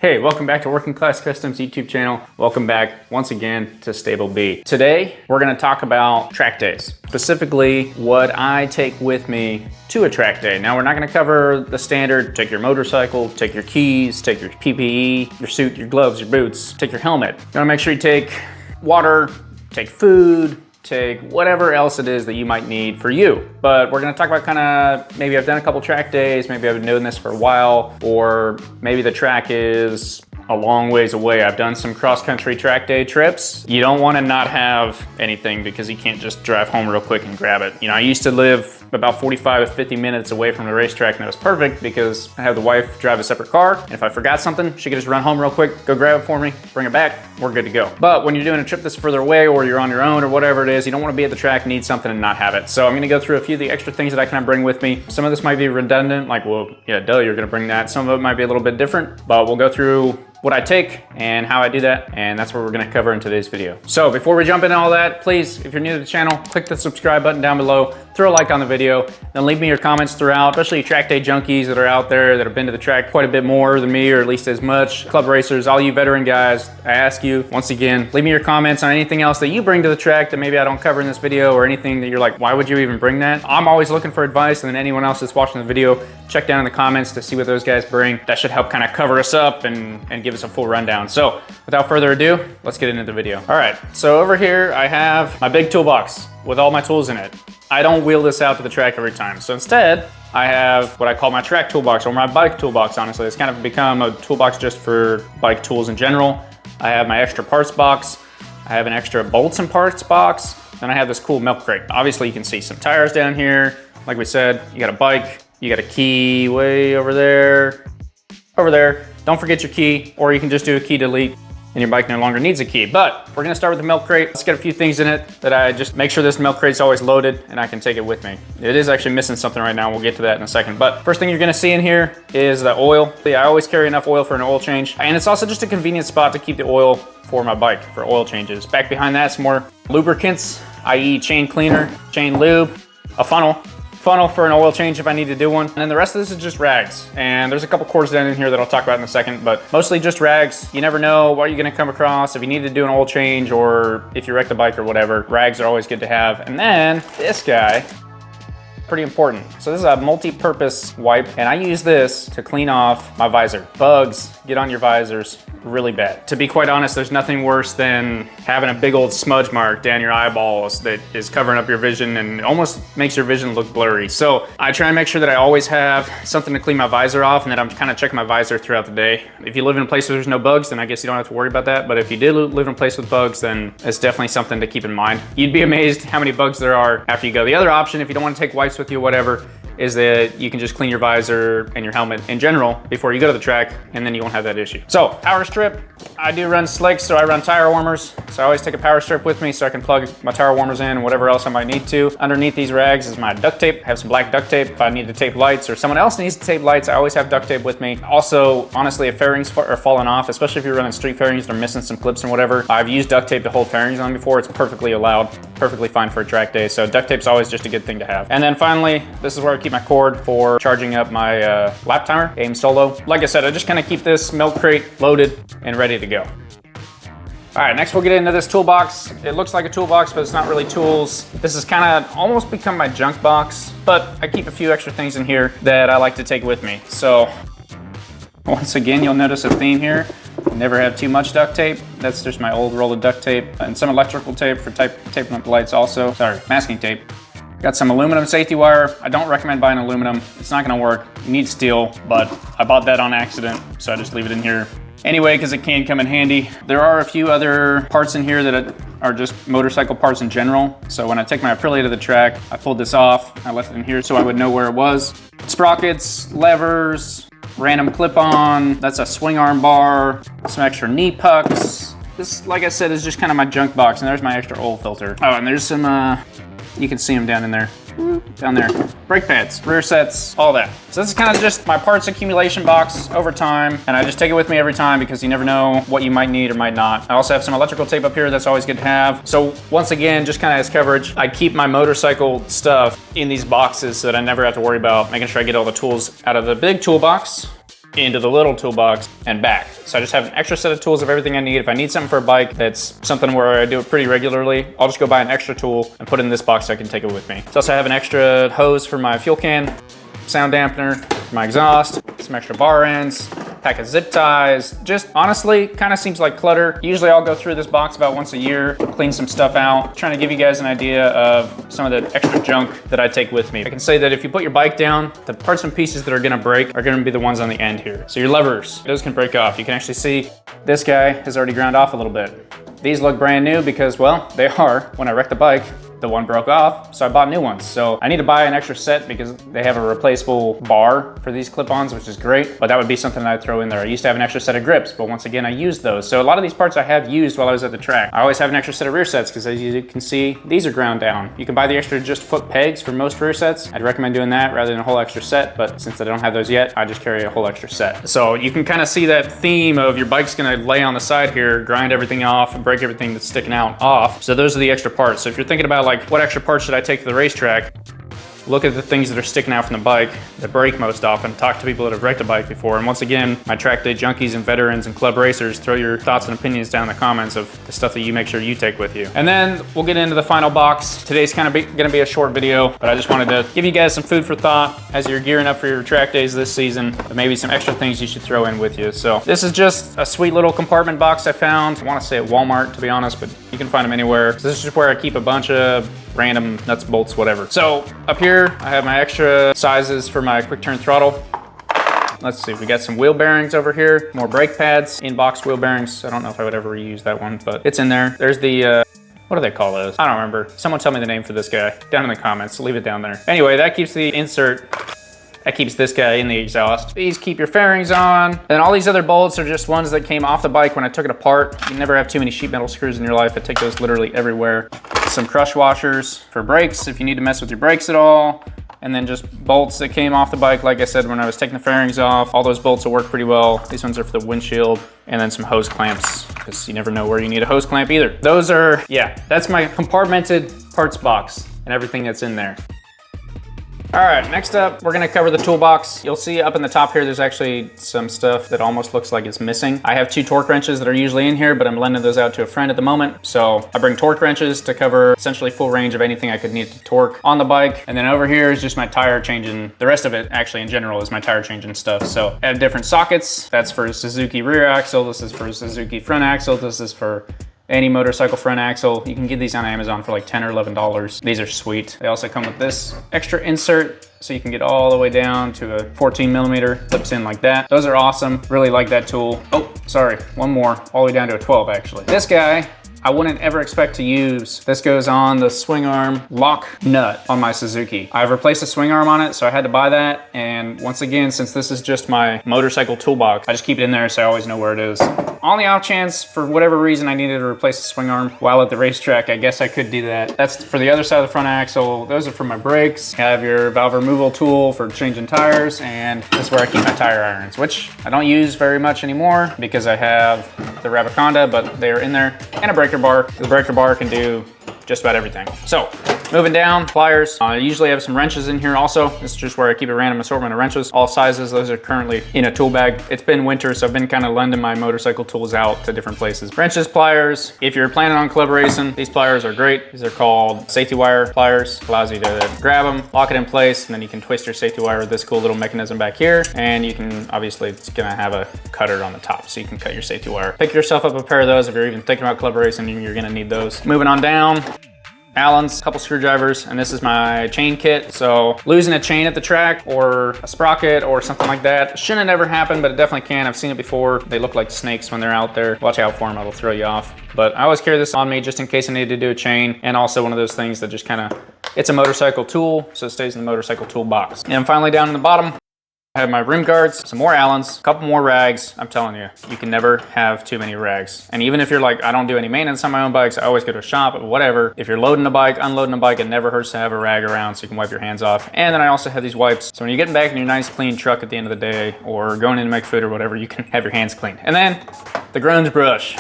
Hey, welcome back to Working Class Customs YouTube channel. Welcome back once again to Stable B. Today, we're gonna talk about track days, specifically what I take with me to a track day. Now, we're not gonna cover the standard, take your motorcycle, take your keys, take your PPE, your suit, your gloves, your boots, take your helmet. You wanna make sure you take water, take food, take whatever else it is that you might need for you. But we're gonna talk about maybe I've done a couple track days, maybe I've been doing this for a while, or maybe the track is a long ways away. I've done some cross-country track day trips. You don't wanna not have anything because you can't just drive home real quick and grab it. You know, I used to live about 45 to 50 minutes away from the racetrack, and it was perfect because I had the wife drive a separate car, and if I forgot something, she could just run home real quick, go grab it for me, bring it back, we're good to go. But when you're doing a trip that's further away, or you're on your own, or whatever it is, you don't wanna be at the track, need something and not have it. So I'm gonna go through a few of the extra things that I can bring with me. Some of this might be redundant, like, well, yeah, duh, you're gonna bring that. Some of it might be a little bit different, but we'll go through what I take and how I do that, and that's what we're gonna cover in today's video. So before we jump into all that, please, if you're new to the channel, click the subscribe button down below, throw a like on the video, then leave me your comments throughout, especially track day junkies that are out there that have been to the track quite a bit more than me, or at least as much. Club racers, all you veteran guys, I ask you, once again, leave me your comments on anything else that you bring to the track that maybe I don't cover in this video, or anything that you're like, why would you even bring that? I'm always looking for advice, and then anyone else that's watching the video, check down in the comments to see what those guys bring. That should help kind of cover us up and give us a full rundown. So without further ado, let's get into the video. All right, so over here I have my big toolbox with all my tools in it. I don't wheel this out to the track every time. So instead, I have what I call my track toolbox, or my bike toolbox, honestly. It's kind of become a toolbox just for bike tools in general. I have my extra parts box. I have an extra bolts and parts box. Then I have this cool milk crate. Obviously you can see some tires down here. Like we said, you got a bike, you got a key way over there. Over there. Don't forget your key, or you can just do a key delete and your bike no longer needs a key. But we're gonna start with the milk crate. Let's get a few things in it that I just make sure this milk crate's always loaded and I can take it with me. It is actually missing something right now. We'll get to that in a second. But first thing you're gonna see in here is the oil. Yeah, I always carry enough oil for an oil change. And it's also just a convenient spot to keep the oil for my bike for oil changes. Back behind that's more lubricants, i.e. chain cleaner, chain lube, a funnel for an oil change if I need to do one. And then the rest of this is just rags. And there's a couple cords down in here that I'll talk about in a second, but mostly just rags. You never know what you're gonna come across if you need to do an oil change, or if you wreck the bike or whatever. Rags are always good to have. And then this guy, pretty important. So this is a multi-purpose wipe, and I use this to clean off my visor. Bugs get on your visors really bad. To be quite honest, there's nothing worse than having a big old smudge mark down your eyeballs that is covering up your vision and almost makes your vision look blurry. So I try and make sure that I always have something to clean my visor off, and that I'm kind of checking my visor throughout the day. If you live in a place where there's no bugs, then I guess you don't have to worry about that. But if you did live in a place with bugs, then it's definitely something to keep in mind. You'd be amazed how many bugs there are after you go. The other option, if you don't want to take wipes with you or whatever, is that you can just clean your visor and your helmet in general before you go to the track, and then you won't have that issue. So power strip, I do run slicks, so I run tire warmers. So I always take a power strip with me so I can plug my tire warmers in and whatever else I might need to. Underneath these rags is my duct tape. I have some black duct tape. If I need to tape lights or someone else needs to tape lights, I always have duct tape with me. Also, honestly, if fairings are falling off, especially if you're running street fairings, they're missing some clips and whatever. I've used duct tape to hold fairings on before. It's perfectly allowed, perfectly fine for a track day. So duct tape's always just a good thing to have. And then finally, this is where I keep my cord for charging up my lap timer, AIM Solo. Like I said, I just kind of keep this milk crate loaded and ready to go. All right, next we'll get into this toolbox. It looks like a toolbox, but it's not really tools. This has kind of almost become my junk box, but I keep a few extra things in here that I like to take with me. So once again, you'll notice a theme here. Never have too much duct tape. That's just my old roll of duct tape, and some electrical tape for taping up the lights also. Sorry, masking tape. Got some aluminum safety wire. I don't recommend buying aluminum. It's not gonna work. You need steel, but I bought that on accident, so I just leave it in here anyway, because it can come in handy. There are a few other parts in here that are just motorcycle parts in general. So when I take my Aprilia to the track, I pulled this off. I left it in here so I would know where it was. Sprockets, levers, random clip-on. That's a swing arm bar, some extra knee pucks. This, like I said, is just kind of my junk box, and there's my extra oil filter. Oh, and there's some, you can see them down in there. Down there. Brake pads, rear sets, all that. So this is kind of just my parts accumulation box over time, and I just take it with me every time because you never know what you might need or might not. I also have some electrical tape up here that's always good to have. So once again, just kind of as coverage, I keep my motorcycle stuff in these boxes so that I never have to worry about making sure I get all the tools out of the big toolbox into the little toolbox and back. So I just have an extra set of tools of everything I need. If I need something for a bike that's something where I do it pretty regularly, I'll just go buy an extra tool and put it in this box so I can take it with me. So also I have an extra hose for my fuel can, sound dampener, for my exhaust, some extra bar ends, pack of zip ties. Just honestly, kind of seems like clutter. Usually I'll go through this box about once a year, clean some stuff out, trying to give you guys an idea of some of the extra junk that I take with me. I can say that if you put your bike down, the parts and pieces that are gonna break are gonna be the ones on the end here. So your levers, those can break off. You can actually see this guy has already ground off a little bit. These look brand new because, well, they are. When I wrecked the bike, the one broke off, so I bought new ones. So I need to buy an extra set because they have a replaceable bar for these clip-ons, which is great, but that would be something that I'd throw in there. I used to have an extra set of grips, but once again, I used those. So a lot of these parts I have used while I was at the track. I always have an extra set of rear sets because as you can see, these are ground down. You can buy the extra just foot pegs for most rear sets. I'd recommend doing that rather than a whole extra set, but since I don't have those yet, I just carry a whole extra set. So you can kind of see that theme of your bike's gonna lay on the side here, grind everything off, and break everything that's sticking out off. So those are the extra parts. So if you're thinking about like what extra parts should I take to the racetrack, look at the things that are sticking out from the bike that break most often. Talk to people that have wrecked a bike before. And once again, my track day junkies and veterans and club racers, throw your thoughts and opinions down in the comments of the stuff that you make sure you take with you. And then we'll get into the final box. Today's kind of gonna be a short video, but I just wanted to give you guys some food for thought as you're gearing up for your track days this season, but maybe some extra things you should throw in with you. So this is just a sweet little compartment box I found. I wanna say at Walmart, to be honest, but you can find them anywhere. So this is just where I keep a bunch of random nuts, bolts, whatever. So up here, I have my extra sizes for my quick turn throttle. Let's see, we got some wheel bearings over here, more brake pads, in-box wheel bearings. I don't know if I would ever reuse that one, but it's in there. There's the, what do they call those? I don't remember. Someone tell me the name for this guy down in the comments. Leave it down there. Anyway, that keeps the insert. That keeps this guy in the exhaust. These keep your fairings on. And all these other bolts are just ones that came off the bike when I took it apart. You never have too many sheet metal screws in your life. I take those literally everywhere. Some crush washers for brakes if you need to mess with your brakes at all. And then just bolts that came off the bike. Like I said, when I was taking the fairings off, all those bolts will work pretty well. These ones are for the windshield. And then some hose clamps, because you never know where you need a hose clamp either. Those are, yeah, that's my compartmented parts box and everything that's in there. All right, next up, we're gonna cover the toolbox. You'll see up in the top here, there's actually some stuff that almost looks like it's missing. I have 2 torque wrenches that are usually in here, but I'm lending those out to a friend at the moment. So I bring torque wrenches to cover essentially full range of anything I could need to torque on the bike. And then over here is just my tire changing. The rest of it actually in general is my tire changing stuff. So I have different sockets. That's for Suzuki rear axle. This is for Suzuki front axle. This is for any motorcycle front axle. You can get these on Amazon for like $10 or $11. These are sweet. They also come with this extra insert so you can get all the way down to a 14 millimeter, clips in like that. Those are awesome. Really like that tool. Oh, sorry, one more, all the way down to a 12 actually. This guy, I wouldn't ever expect to use. This goes on the swing arm lock nut on my Suzuki. I've replaced the swing arm on it, so I had to buy that. And once again, since this is just my motorcycle toolbox, I just keep it in there so I always know where it is. On the off chance, for whatever reason, I needed to replace the swing arm while at the racetrack, I guess I could do that. That's for the other side of the front axle. Those are for my brakes. You have your valve removal tool for changing tires, and this is where I keep my tire irons, which I don't use very much anymore because I have the Rabiconda, but they are in there, and a breaker bar. The breaker bar can do just about everything. So moving down, pliers. I usually have some wrenches in here also. This is just where I keep a random assortment of wrenches, all sizes. Those are currently in a tool bag. It's been winter, so I've been kind of lending my motorcycle tools out to different places. Wrenches, pliers. If you're planning on club racing, these pliers are great. These are called safety wire pliers. Allows you to grab them, lock it in place, and then you can twist your safety wire with this cool little mechanism back here. And you can, obviously, it's gonna have a cutter on the top, so you can cut your safety wire. Pick yourself up a pair of those if you're even thinking about club racing, you're gonna need those. Moving on down. Allen's, a couple screwdrivers, and this is my chain kit. So losing a chain at the track or a sprocket or something like that shouldn't ever happen, but it definitely can. I've seen it before. They look like snakes when they're out there. Watch out for them, it'll throw you off. But I always carry this on me just in case I need to do a chain, and also one of those things that just kind of, it's a motorcycle tool, so it stays in the motorcycle toolbox. And finally down in the bottom, I have my rim guards, some more Allens, a couple more rags. I'm telling you, you can never have too many rags. And even if you're like, I don't do any maintenance on my own bikes, I always go to a shop, but whatever. If you're loading a bike, unloading a bike, it never hurts to have a rag around so you can wipe your hands off. And then I also have these wipes. So when you're getting back in your nice clean truck at the end of the day or going in to make food or whatever, you can have your hands clean. And then the grunge brush.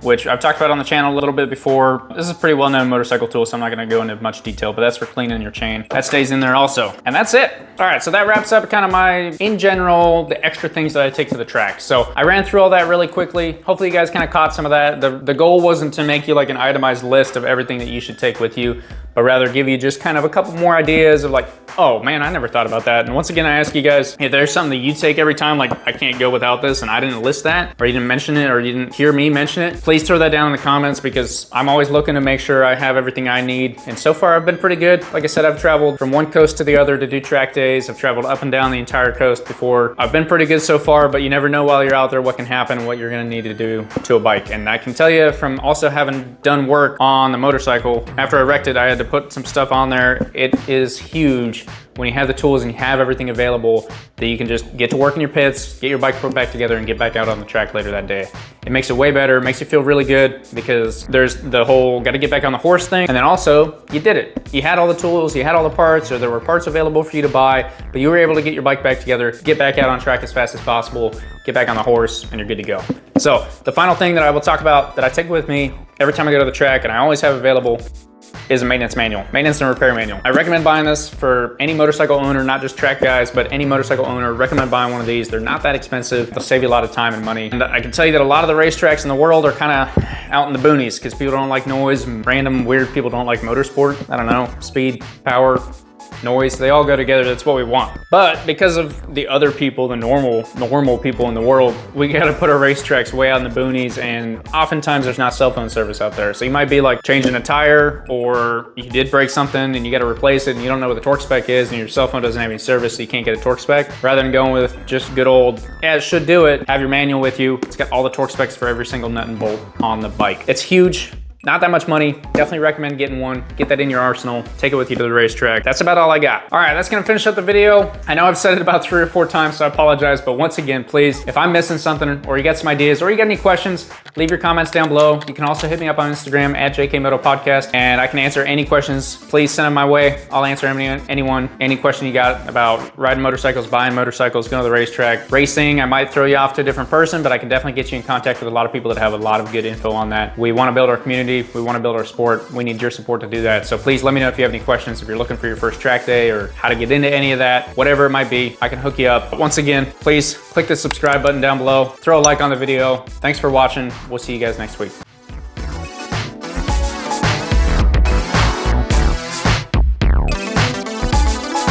which I've talked about on the channel a little bit before. This is a pretty well-known motorcycle tool, so I'm not gonna go into much detail, but that's for cleaning your chain. That stays in there also. And that's it. All right, so that wraps up kind of my, in general, the extra things that I take to the track. So I ran through all that really quickly. Hopefully you guys kind of caught some of that. The goal wasn't to make you like an itemized list of everything that you should take with you, but rather give you just kind of a couple more ideas of like, oh man, I never thought about that. And once again, I ask you guys, if there's something that you take every time, like I can't go without this and I didn't list that, or you didn't mention it, or you didn't hear me mention it, please throw that down in the comments, because I'm always looking to make sure I have everything I need. And so far I've been pretty good. Like I said, I've traveled from one coast to the other to do track days. I've traveled up and down the entire coast before. I've been pretty good so far, but you never know while you're out there what can happen, what you're gonna need to do to a bike. And I can tell you from also having done work on the motorcycle, after I wrecked it, I had to put some stuff on there. It is huge when you have the tools and you have everything available that you can just get to work in your pits, get your bike put back together, and get back out on the track later that day. It makes it way better, it makes you feel really good, because there's the whole gotta get back on the horse thing, and then also you did it. You had all the tools, you had all the parts, or there were parts available for you to buy, but you were able to get your bike back together, get back out on track as fast as possible, get back on the horse, and you're good to go. So the final thing that I will talk about that I take with me every time I go to the track, and I always have available, is a maintenance manual, maintenance and repair manual. I recommend buying this for any motorcycle owner, not just track guys, but any motorcycle owner. Recommend buying one of these. They're not that expensive. They'll save you a lot of time and money. And I can tell you that a lot of the racetracks in the world are kind of out in the boonies because people don't like noise, and random weird people don't like motorsport. I don't know, speed, power, noise, they all go together. That's what we want. But because of the other people, the normal people in the world, we gotta put our racetracks way out in the boonies, and oftentimes there's not cell phone service out there. So you might be like changing a tire, or you did break something and you gotta replace it and you don't know what the torque spec is, and your cell phone doesn't have any service, so you can't get a torque spec. Rather than going with just good old, yeah, it should do it, have your manual with you. It's got all the torque specs for every single nut and bolt on the bike. It's huge. Not that much money. Definitely recommend getting one. Get that in your arsenal. Take it with you to the racetrack. That's about all I got. All right, that's gonna finish up the video. I know I've said it about 3 or 4 times, so I apologize. But once again, please, if I'm missing something, or you got some ideas, or you got any questions, leave your comments down below. You can also hit me up on Instagram at JKMotoPodcast, and I can answer any questions. Please send them my way. I'll answer any question you got about riding motorcycles, buying motorcycles, going to the racetrack, racing. I might throw you off to a different person, but I can definitely get you in contact with a lot of people that have a lot of good info on that. We want to build our community. We want to build our sport. We need your support to do that. So please let me know if you have any questions, if you're looking for your first track day, or how to get into any of that, whatever it might be, I can hook you up. But once again, please click the subscribe button down below, throw a like on the video. Thanks for watching. We'll see you guys next week.